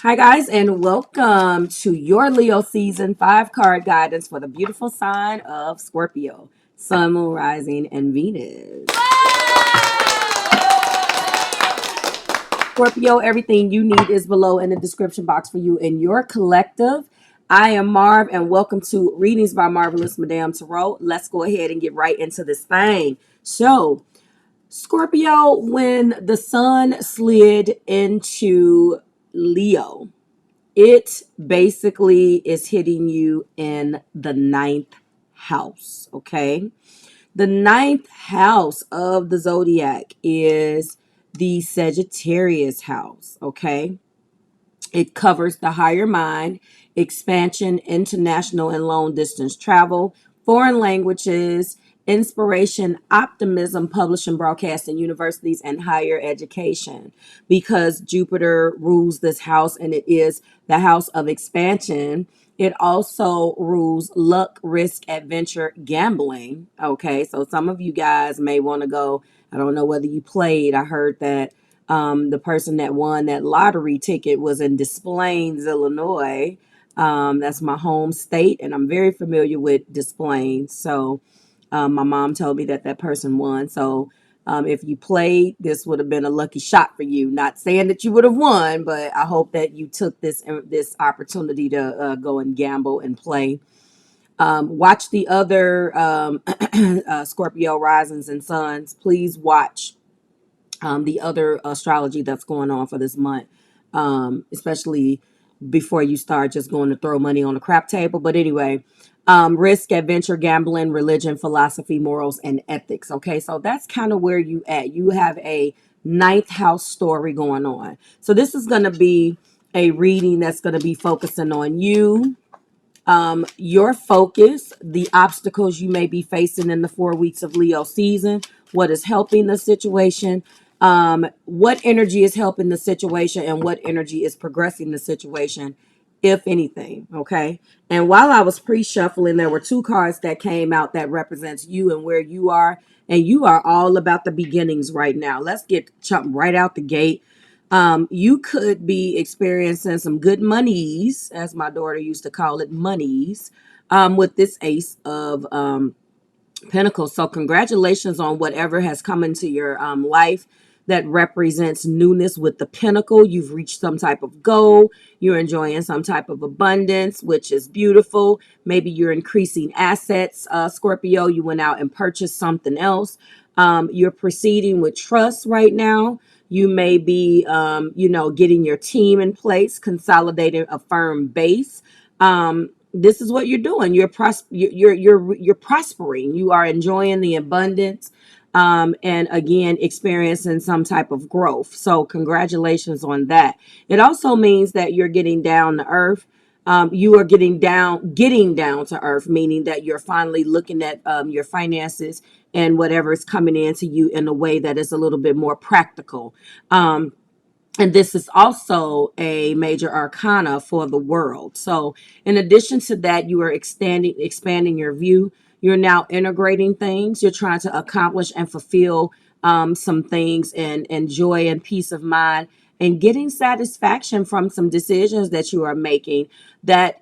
Hi, guys, and welcome to your Leo season 5 card guidance for the beautiful sign of Scorpio, Sun, Moon, Rising, and Venus. Scorpio, everything you need is below in the description box for you and your collective. I am Marv, and welcome to Readings by Marvelous Madame Tarot. Let's go ahead and get right into this thing. So, Scorpio, when the sun slid into Leo, it basically is hitting you in the ninth house. Okay. The ninth house of the zodiac is the Sagittarius house. Okay. It covers the higher mind, expansion, international and long distance travel, foreign languages, inspiration, optimism, publishing, broadcasting, universities, and higher education. Because Jupiter rules this house and it is the house of expansion, it also rules luck, risk, adventure, gambling. Okay, so some of you guys may want to go. I don't know whether you played. I heard that the person that won that lottery ticket was in Des Plaines, Illinois. That's my home state, and I'm very familiar with Des Plaines. So my mom told me that that person won. So if you played, this would have been a lucky shot for you. Not saying that you would have won, but I hope that you took this opportunity to go and gamble and play. Watch the other Scorpio risings and suns. Please watch the other astrology that's going on for this month, especially before you start just going to throw money on the crap table. But anyway, risk, adventure, gambling, religion, philosophy, morals, and ethics. Okay, so that's kind of where you at. You have a ninth house story going on. So this is going to be a reading that's going to be focusing on you, your focus, the obstacles you may be facing in the 4 weeks of Leo season, what is helping the situation, what energy is helping the situation, and what energy is progressing the situation, if anything. Okay. And while I was pre-shuffling, there were two cards that came out that represents you and where you are. And you are all about the beginnings right now. Let's get jump right out the gate. You could be experiencing some good monies, as my daughter used to call it, monies, with this ace of Pentacles. So congratulations on whatever has come into your life that represents newness with the Pentacle. You've reached some type of goal. You're enjoying some type of abundance, which is beautiful. Maybe you're increasing assets, Scorpio. You went out and purchased something else. You're proceeding with trust right now. You may be, getting your team in place, consolidating a firm base. This is what you're doing. You're prospering. You are enjoying the abundance, and again experiencing some type of growth. So congratulations on that. It also means that you're getting down to earth. You are getting down to earth, meaning that you're finally looking at your finances and whatever is coming into you in a way that is a little bit more practical. And this is also a major arcana for the world. So in addition to that, you are expanding your view. You're now integrating things. You're trying to accomplish and fulfill some things and joy and peace of mind and getting satisfaction from some decisions that you are making. That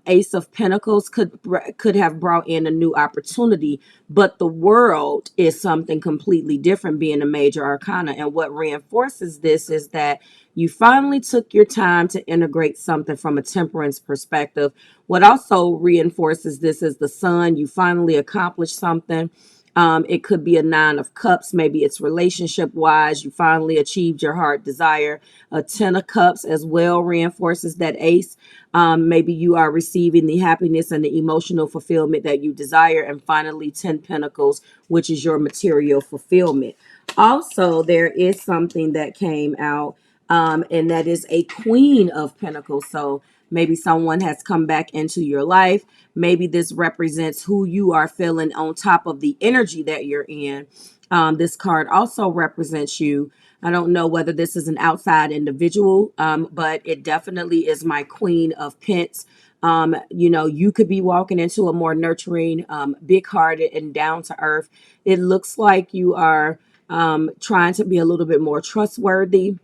Ace of Pentacles could have brought in a new opportunity, but the world is something completely different, being a major arcana. And what reinforces this is that you finally took your time to integrate something from a temperance perspective. What also reinforces this is the sun. You finally accomplished something. It could be a 9 of cups. Maybe it's relationship wise. You finally achieved your heart desire. A 10 of cups as well reinforces that ace. Maybe you are receiving the happiness and the emotional fulfillment that you desire. And finally, 10 pentacles, which is your material fulfillment. Also, there is something that came out, and that is a queen of pentacles. So maybe someone has come back into your life. Maybe this represents who you are feeling on top of the energy that you're in. This card also represents you. I don't know whether this is an outside individual, but it definitely is my queen of pence. You could be walking into a more nurturing, big-hearted, and down to earth. It looks like you are trying to be a little bit more trustworthy.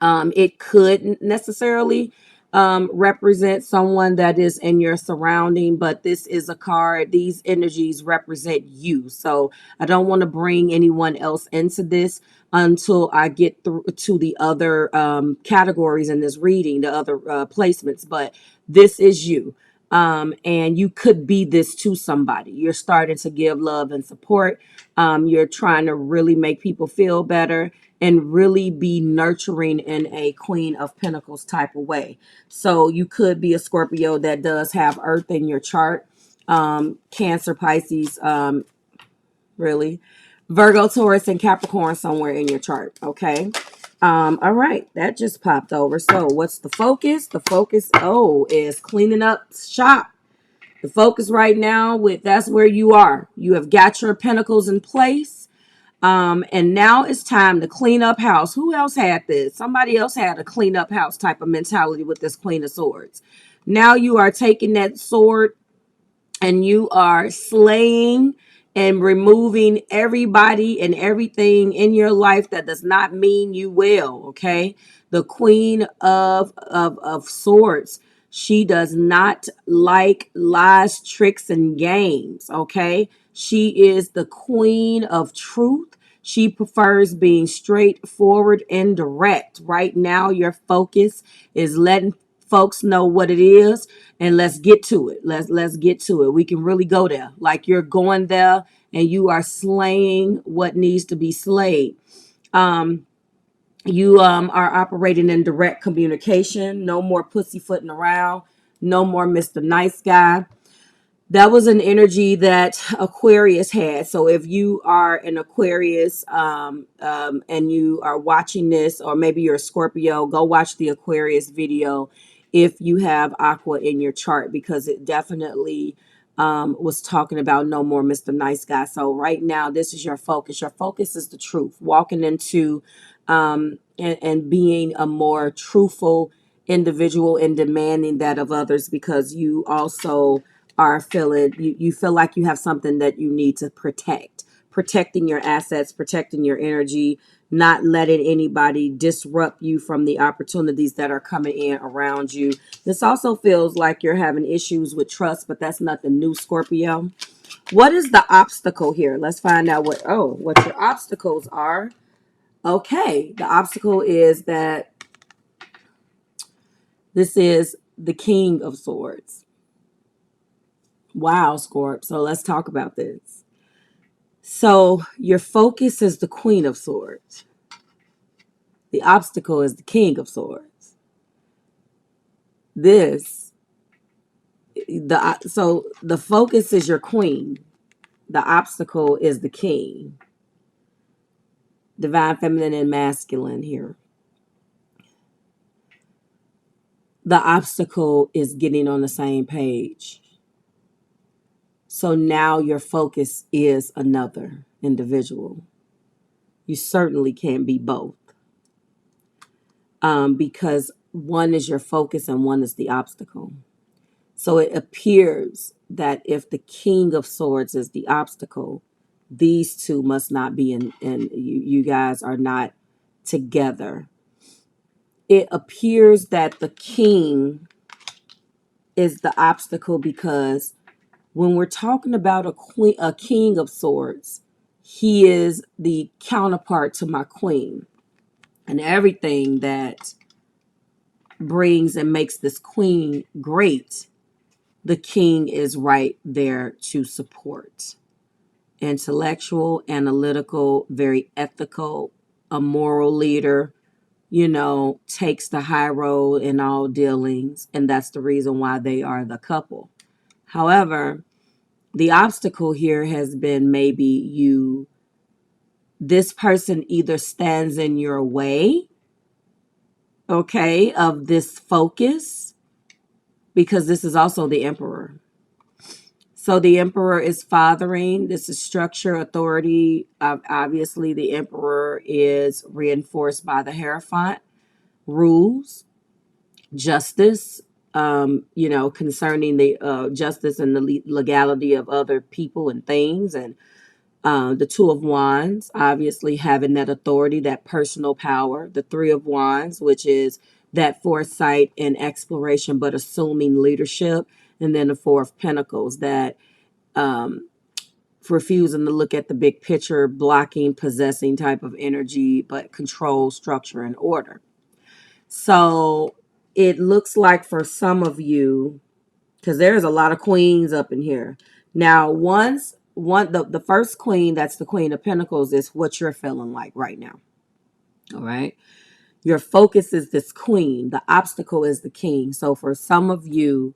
It could necessarily represent someone that is in your surrounding, but this is a card. These energies represent you. So I don't want to bring anyone else into this until I get through to the other categories in this reading, the other placements. But this is you. And you could be this to somebody. You're starting to give love and support. You're trying to really make people feel better and really be nurturing in a Queen of Pentacles type of way. So you could be a Scorpio that does have Earth in your chart. Cancer, Pisces, really. Virgo, Taurus, and Capricorn somewhere in your chart. Okay. All right. That just popped over. So what's the focus? The focus, is cleaning up shop. The focus right now that's where you are. You have got your pentacles in place. And now it's time to clean up house. Who else had this? Somebody else had a clean up house type of mentality with this Queen of Swords. Now you are taking that sword and you are slaying and removing everybody and everything in your life that does not mean you well. Okay. The Queen of Swords. She does not like lies, tricks, and games. Okay. She is the Queen of Truth. She prefers being straightforward and direct. Right now, your focus is letting folks know what it is, and let's get to it. Let's get to it. We can really go there. Like you're going there and you are slaying what needs to be slayed. You are operating in direct communication. No more pussyfooting around. No more Mr. Nice Guy. That was an energy that Aquarius had. So if you are an Aquarius and you are watching this, or maybe you're a Scorpio, go watch the Aquarius video if you have Aqua in your chart, because it definitely was talking about no more Mr. Nice Guy. So right now, this is your focus. Your focus is the truth. Walking into and being a more truthful individual and demanding that of others, because you also are feeling you feel like you have something that you need to protecting your assets, protecting your energy, not letting anybody disrupt you from the opportunities that are coming in around you. This also feels like you're having issues with trust, but that's nothing new, Scorpio. What is the obstacle here? Let's find out what your obstacles are. Okay, the obstacle is that this is the King of Swords. Wow, Scorp. So let's talk about this. So your focus is the Queen of Swords. The obstacle is the King of Swords. So the focus is your queen. The obstacle is the king. Divine feminine and masculine here. The obstacle is getting on the same page. So now your focus is another individual. You certainly can't be both. Because one is your focus and one is the obstacle. So it appears that if the King of Swords is the obstacle, these two must not be in you guys are not together. It appears that the king is the obstacle, because when we're talking about a King of Swords, he is the counterpart to my queen. And everything that brings and makes this queen great, the king is right there to support. Intellectual, analytical, very ethical, a moral leader, takes the high road in all dealings. And that's the reason why they are the couple. However, the obstacle here has been maybe this person either stands in your way, okay, of this focus, because this is also the Emperor. So the Emperor is fathering. This is structure, authority. Obviously, the Emperor is reinforced by the Hierophant, rules, justice, concerning the justice and the legality of other people and things. And The Two of Wands, obviously having that authority, that personal power. The Three of Wands, which is that foresight and exploration, but assuming leadership. And then the Four of Pentacles, that refusing to look at the big picture, blocking, possessing type of energy, but control, structure, and order. So it looks like for some of you, because there's a lot of queens up in here. Now, the first queen, that's the Queen of Pentacles, is what you're feeling like right now. All right. Your focus is this queen. The obstacle is the king. So for some of you,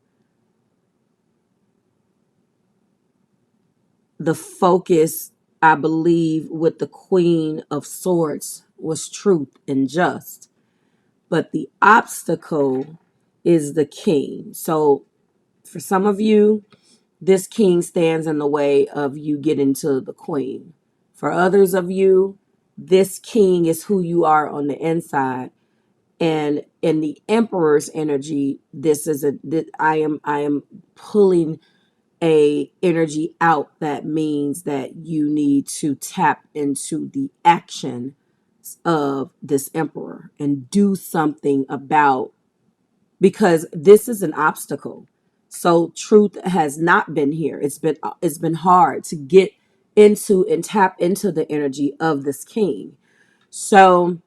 the focus, I believe, with the Queen of Swords was truth and just. But the obstacle is the king. So for some of you, this king stands in the way of you getting to the queen. For others of you, this king is who you are on the inside. And in the emperor's energy, I am pulling a energy out that means that you need to tap into the action of this emperor and do something about, because this is an obstacle. So truth has not been here. It's been hard to get into and tap into the energy of this king. So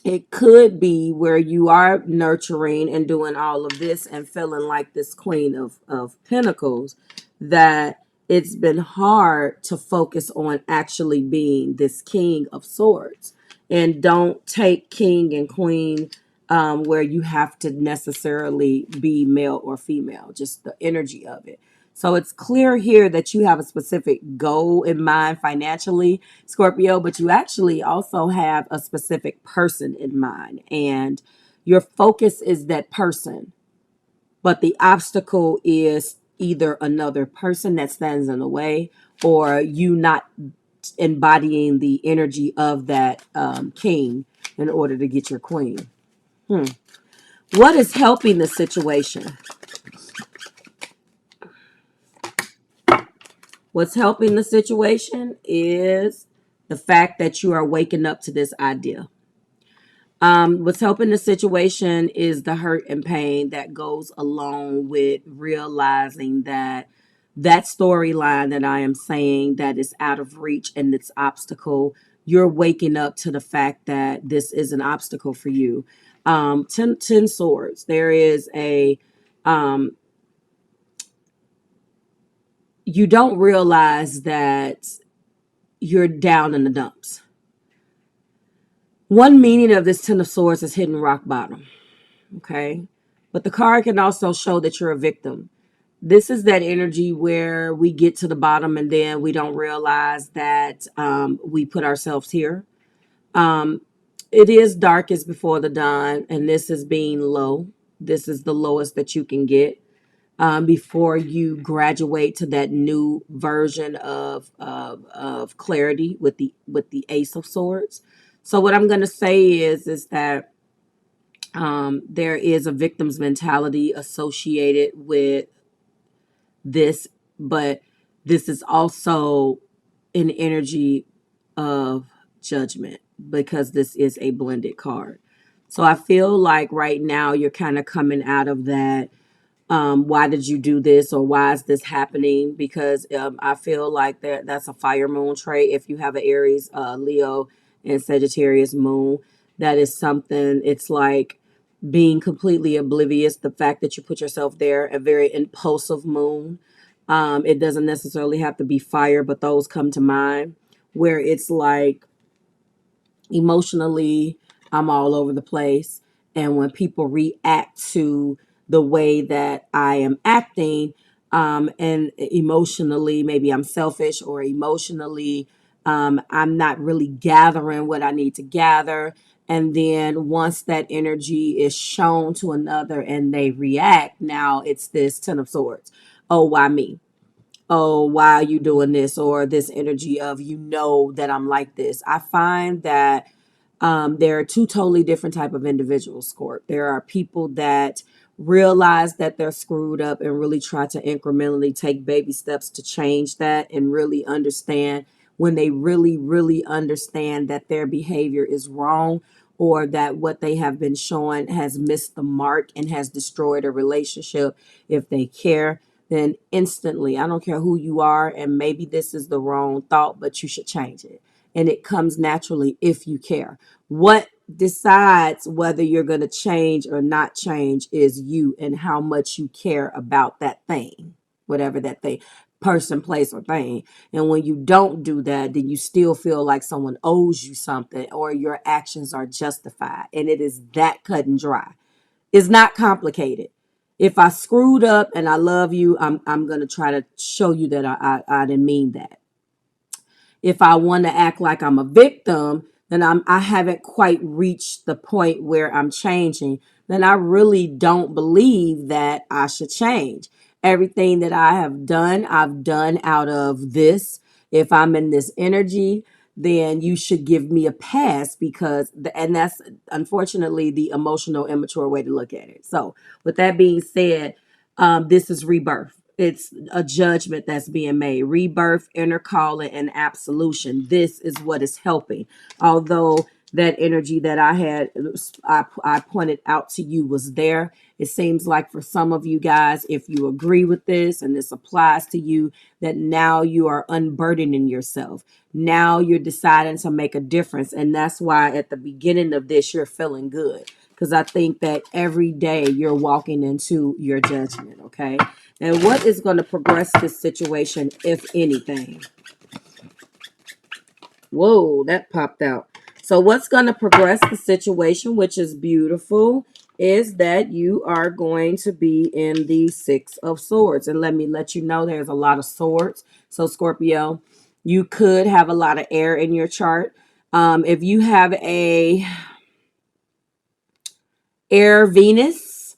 it could be where you are nurturing and doing all of this and feeling like this Queen of Pentacles, that it's been hard to focus on actually being this King of Swords. And don't take king and queen where you have to necessarily be male or female, just the energy of it. So it's clear here that you have a specific goal in mind financially, Scorpio, but you actually also have a specific person in mind. And your focus is that person. But the obstacle is either another person that stands in the way, or you not embodying the energy of that king in order to get your queen. What is helping the situation? What's helping the situation is the fact that you are waking up to this idea. What's helping the situation is the hurt and pain that goes along with realizing that storyline that I am saying that is out of reach and it's obstacle. You're waking up to the fact that this is an obstacle for you. 10 swords. There is a you don't realize that you're down in the dumps. One meaning of this 10 of swords is hitting rock bottom. Okay. But the card can also show that you're a victim. This is that energy where we get to the bottom and then we don't realize that we put ourselves here. It is darkest before the dawn, and this is being low. This is the lowest that you can get before you graduate to that new version of clarity with the Ace of Swords. So what I'm going to say is that there is a victim's mentality associated with this, but this is also an energy of judgment because this is a blended card. So I feel like right now you're kind of coming out of that. Why did you do this, or why is this happening? Because I feel like that's a fire moon trait. If you have an Aries, Leo, and Sagittarius moon, that is something. It's like being completely oblivious. The fact that you put yourself there, a very impulsive moon. It doesn't necessarily have to be fire, but those come to mind where it's like emotionally, I'm all over the place. And when people react to the way that I am acting, and emotionally, maybe I'm selfish, or emotionally, I'm not really gathering what I need to gather. And then once that energy is shown to another and they react, now it's this 10 of swords. Oh, why me? Oh, why are you doing this? Or this energy of, that I'm like this. I find that there are two totally different type of individuals, Scorp. There are people that realize that they're screwed up and really try to incrementally take baby steps to change that and really understand when they really, really understand that their behavior is wrong, or that what they have been showing has missed the mark and has destroyed a relationship. If they care, then instantly, I don't care who you are, and maybe this is the wrong thought, but you should change it. And it comes naturally if you care. What decides whether you're going to change or not change is you, and how much you care about that thing, whatever that thing, person, place, or thing. And when you don't do that, then you still feel like someone owes you something, or your actions are justified. And it is that cut and dry. It's not complicated. If I screwed up and I love you, I'm gonna try to show you that I didn't mean that. If I want to act like I'm a victim, then I haven't quite reached the point where I'm changing. Then I really don't believe that I should change. Everything that I have done, I've done out of this. If I'm in this energy, then you should give me a pass, because and that's unfortunately the emotional immature way to look at it. So with that being said, this is rebirth. It's a judgment that's being made. Rebirth, inner calling, and absolution. This is what is helping. Although that energy that I pointed out to you was there, it seems like for some of you guys, if you agree with this and this applies to you, that now you are unburdening yourself. Now you're deciding to make a difference. And that's why at the beginning of this, you're feeling good. Because I think that every day you're walking into your judgment, okay? And what is going to progress this situation, if anything? Whoa, that popped out. So what's going to progress the situation, which is beautiful, is that you are going to be in the Six of Swords. And let me let you know there's a lot of swords. So Scorpio, you could have a lot of air in your chart. If you have a air Venus,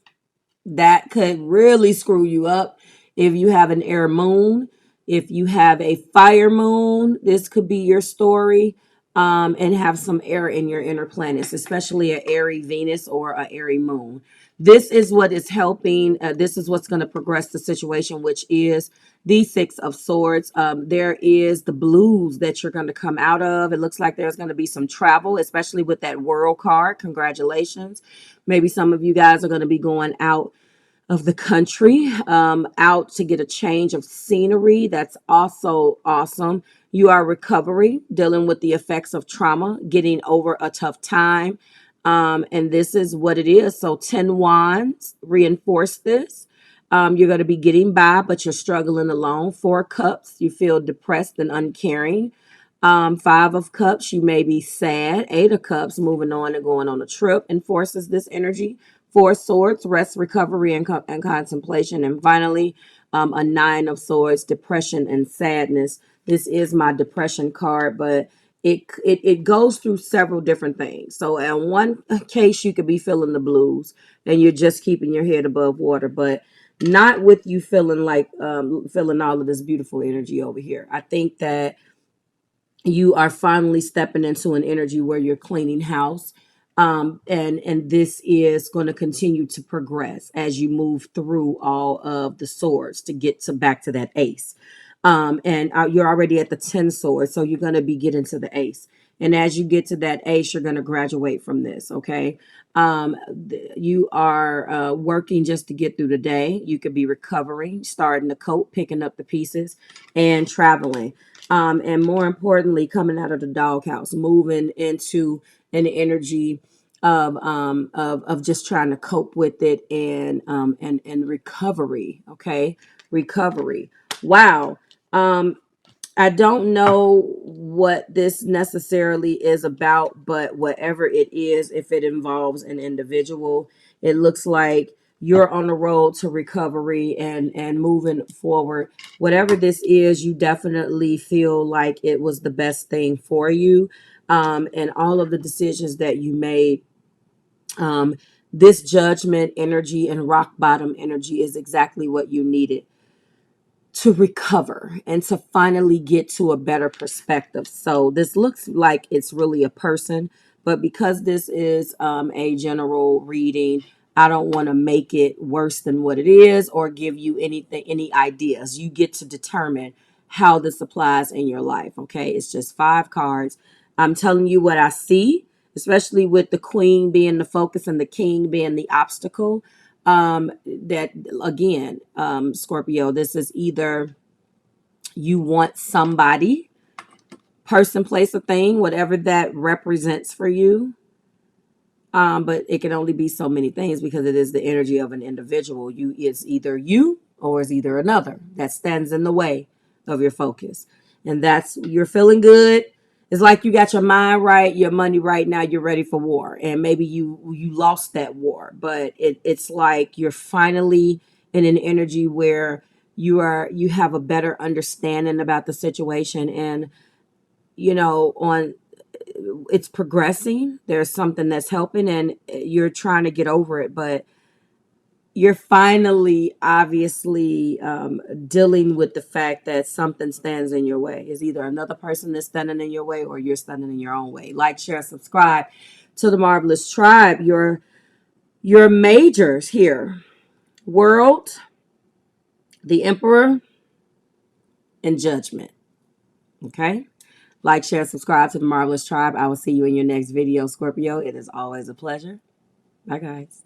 that could really screw you up. If you have an air moon, if you have a fire moon, this could be your story. And have some air in your inner planets, especially an airy Venus or an airy moon. This is what is helping. This is what's going to progress the situation, which is the Six of Swords. There is the blues that you're going to come out of. It looks like there's going to be some travel, especially with that World card. Congratulations. Maybe some of you guys are going to be going out of the country, out to get a change of scenery. That's also awesome. You are recovering, dealing with the effects of trauma, getting over a tough time. And this is what it is. So 10 wands reinforce this. You're going to be getting by, but you're struggling alone. 4 cups, you feel depressed and uncaring. 5 of cups, you may be sad. 8 of cups, moving on and going on a trip, enforces this energy. 4 swords, rest, recovery, and contemplation. And finally, a 9 of swords, depression and sadness. This is my depression card, but it goes through several different things. So in one case, you could be feeling the blues and you're just keeping your head above water, but not with you feeling like feeling all of this beautiful energy over here. I think that you are finally stepping into an energy where you're cleaning house. And this is going to continue to progress as you move through all of the swords to get to back to that ace. And you're already at the 10 swords, so you're going to be getting to the ace. And as you get to that ace, you're going to graduate from this, okay? You are working just to get through the day. You could be recovering, starting to cope, picking up the pieces, and traveling. And more importantly, coming out of the doghouse, moving into an energy of just trying to cope with it, and recovery. Okay, recovery. Wow. I don't know what this necessarily is about, but whatever it is, if it involves an individual, it looks like you're on the road to recovery and moving forward. Whatever this is, you definitely feel like it was the best thing for you. And all of the decisions that you made, this judgment energy and rock bottom energy is exactly what you needed to recover and to finally get to a better perspective. So this looks like it's really a person, but because this is a general reading, I don't want to make it worse than what it is or give you anything, any ideas. You get to determine how this applies in your life. Okay, it's just 5 cards. I'm telling you what I see, especially with the queen being the focus and the king being the obstacle. That again, Scorpio, this is either you want somebody, person, place, or thing, whatever that represents for you. But it can only be so many things because it is the energy of an individual. It's either you or it's either another that stands in the way of your focus. And that's, you're feeling good. It's like you got your mind right, your money right. Now you're ready for war. And maybe you lost that war, but it's like you're finally in an energy where you have a better understanding about the situation. And on it's progressing. There's something that's helping and you're trying to get over it, but you're finally obviously dealing with the fact that something stands in your way. Is either another person that's standing in your way or you're standing in your own way. Like, share, subscribe to the Marvelous Tribe. Your majors here: World, the Emperor, and Judgment. Okay? Like, share, subscribe to the Marvelous Tribe. I will see you in your next video, Scorpio. It is always a pleasure. Bye, guys.